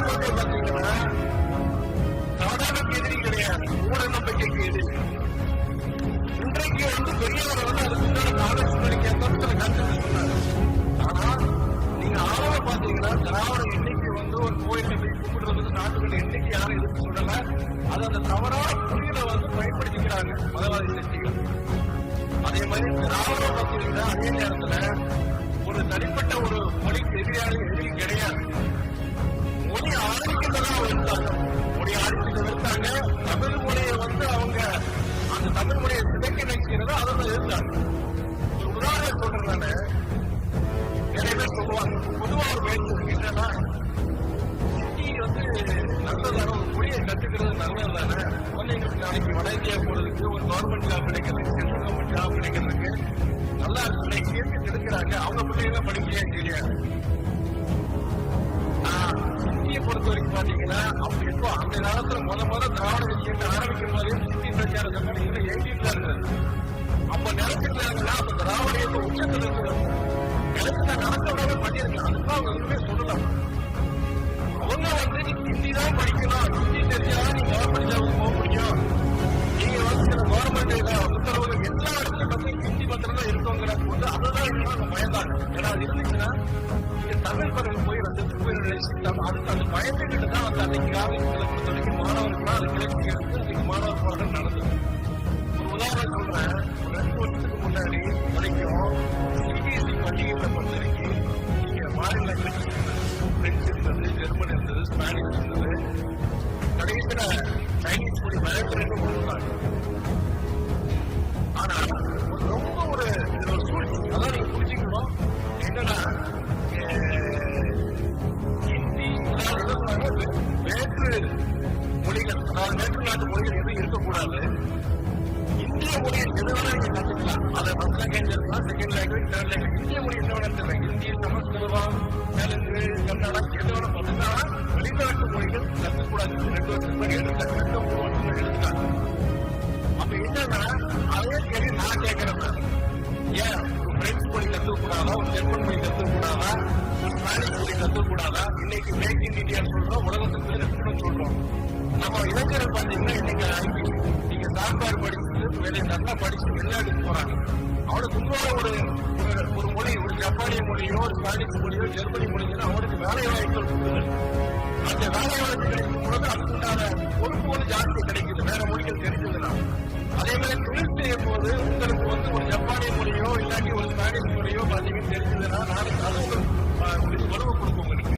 வந்து பாத்தீங்கன்னா சாதாரண எதிரி கிடையாது, மூட நம்பிக்கைக்கு எதிரி. இன்றைக்கு வந்து பெரியவர் வந்து அதுக்கு முன்னாடி ஆலோசனை கருத்து சொன்னாரு. ஆனா நீங்க ஆளவை பாத்தீங்கன்னா திராவிட எண்ணிக்கை வந்து ஒரு கோயில போய் கும்பிடுறதுக்கு நாட்டுகள் எண்ணிக்கை யாரும் எதிர்த்து சொல்லல. அது அந்த தவறான புரிதலை வந்து பயன்படுத்திக்கிறாங்க மதவாதி சக்திகள். அதே மாதிரி திராவிட பாத்தீங்கன்னா அதே நேரத்துல ஒரு தனிப்பட்ட ஒரு மொழிக்கு எதிரி கிடையாது. மொழி ஆரம்பிக்கிறதா இருந்தாங்க, மொழி ஆரம்பிச்சு இருந்தாங்க. தமிழ் மொழியை வந்து அவங்க அந்த தமிழ் மொழியை சிதைக்க நினைக்கிறதோ அதை இருந்தாங்க. ஒரு உதாரணம் சொல்றேன், நிறைய பேர் சொல்லுவாங்க, பொதுவா ஒரு பேச்சு என்னன்னா ஹிந்தி வந்து நல்லதான ஒரு மொழியை கற்றுக்கிறது நல்லது தானே, குழந்தைங்களுக்கு நாளைக்கு வட இந்தியா போறதுக்கு ஒரு கவர்மெண்ட் ஜாப் கிடைக்கிறதுக்கு சென்ட்ரல் கவர்மெண்ட் ஜாப் கிடைக்கிறதுக்கு நல்லா இருக்குல்ல, கேட்டு கெடுக்கிறாங்க, அவங்க பிள்ளைங்க படிக்கலையா தெரியாது. ஹிந்தியை பொறுத்த வரைக்கும் பாத்தீங்கன்னா அவங்க எப்போ அந்த காலத்துல முத திராவிட விஷயத்தை ஆரம்பிக்கும் போதே ஹிந்தி பிரச்சார சங்கம் இன்னும் எழுதிட்டு இருந்தது. அப்ப நினைச்சிருந்தாங்கன்னா அப்ப திராவிட உச்சத்தில் இருக்கிறது நினைச்சா நடக்க விடாம பண்ணிருக்கலாம். அதுதான் அவங்க எதுவுமே சொல்லலாம். அவங்க வந்து ஹிந்தி தான் படிக்கணும், ஹிந்தி தெரிஞ்சாதான் நீங்க படிச்சாவது போக முடியும், நீங்க வந்து சில கவர்மெண்ட் உத்தரவுகள் எல்லா இடத்துலயும் வந்து ஹிந்தி பத்திரம் தான் இருக்கவங்கிற போது அதுதான் அவங்க பயந்தாங்க. ஏன்னா அது இருந்துச்சுன்னா நீங்க தமிழ் பதவி போய் ரத்தத்துக்கு போய் அதுக்கு அந்த பயந்துகிட்டு தான் வந்து அன்னைக்கு காலேஜ்களை பொறுத்த வரைக்கும் மாணவர்கள் அது கிளம்பி எடுத்து அன்னைக்கு மாணவர் போராட்டம் நடந்தது. ஒரு உதாரணம் சொல்றேன், ஒரு 2 வருஷத்துக்கு முன்னாடி வரைக்கும் சிபிஎஸ்இ பள்ளிகளை பொறுத்த வரைக்கும் நீங்க மாநில பிரெஞ்சு இருந்தது, ஜெர்மன் இருந்தது, ஸ்பானிஷ் இருந்தது, கடைசியில சைனீஸ் மொழி வளர்க்கிறேன்னு கொடுத்தாங்க. ஆனா ரொம்ப ஒரு சூழ்ச்சி அதான் நீங்க புரிஞ்சுக்கணும். என்னன்னா ஹிந்தி வேற்று மொழிகள், அதாவது வேற்று நாட்டு மொழிகள் எதுவும் இருக்கக்கூடாது. இந்திய மொழியை எது வேணா நீங்க கற்றுக்கலாம். அதை ஃபர்ஸ்ட் லாங்குவேஜ் இருக்கலாம், செகண்ட் லாங்குவேஜ், தேர்ட் லாங்குவேஜ். இந்திய மொழி என்ன வேணா தெரியல, ஹிந்தி, சமஸ்கிருதம், தெலுங்கு, கன்னடம் எது வேணா பார்த்தீங்கன்னா வெளிநாட்டு மொழிகள் கற்றுக்கூடாது. 2 வருஷத்துக்கு முன்னாடி எடுத்தாங்க, 3 வருஷம் எடுத்துட்டாங்க. அப்ப என்னன்னா அதே கேள்வி நான் கேட்கிறேன், ஏன் ஒரு பிரெஞ்சு மொழி கற்றுக்கூடாதா, ஒரு ஜெர்மன் மொழி கற்றுக்கூடாதா, ஒரு ஸ்பானிஷ் மொழி கற்றுக்கூடாதா? இன்னைக்கு மேக் இன் இந்தியா சொல்றோம், உலகத்துக்கு இருக்கணும்னு சொல்றோம். நம்ம இளைஞர்கள் பார்த்தீங்கன்னா இன்னைக்கு ஐபி நீங்க சாம்பார் படிச்சு வேலை நல்லா படிச்சு வெளிநாட்டுக்கு போறாங்க. அவனுக்கு இன்னொரு ஒரு மொழி, ஒரு ஜப்பானிய மொழியோ, ஒரு ஸ்பானிஷ் மொழியோ, ஜெர்மனி மொழியோ அவனுக்கு வேலை வாய்ப்புகள் கொடுக்குது. அந்த வேலை வாய்ப்பு கிடைக்கும் பொழுது அதுக்குண்டான பொறுப்புகள் ஜாஸ்தி கிடைக்குது, வேற மொழிகள் தெரிஞ்சதுன்னா. அதே மாதிரி தொழில் செய்யும் போது உங்களுக்கு வந்து ஒரு ஜப்பானிய மொழியோ இல்லாட்டி ஒரு ஸ்பானிஷ் மொழியோ பாத்தீங்கன்னு தெரிஞ்சதுன்னா நாளைக்கு அது உங்களுக்கு வலுவை கொடுக்கும்.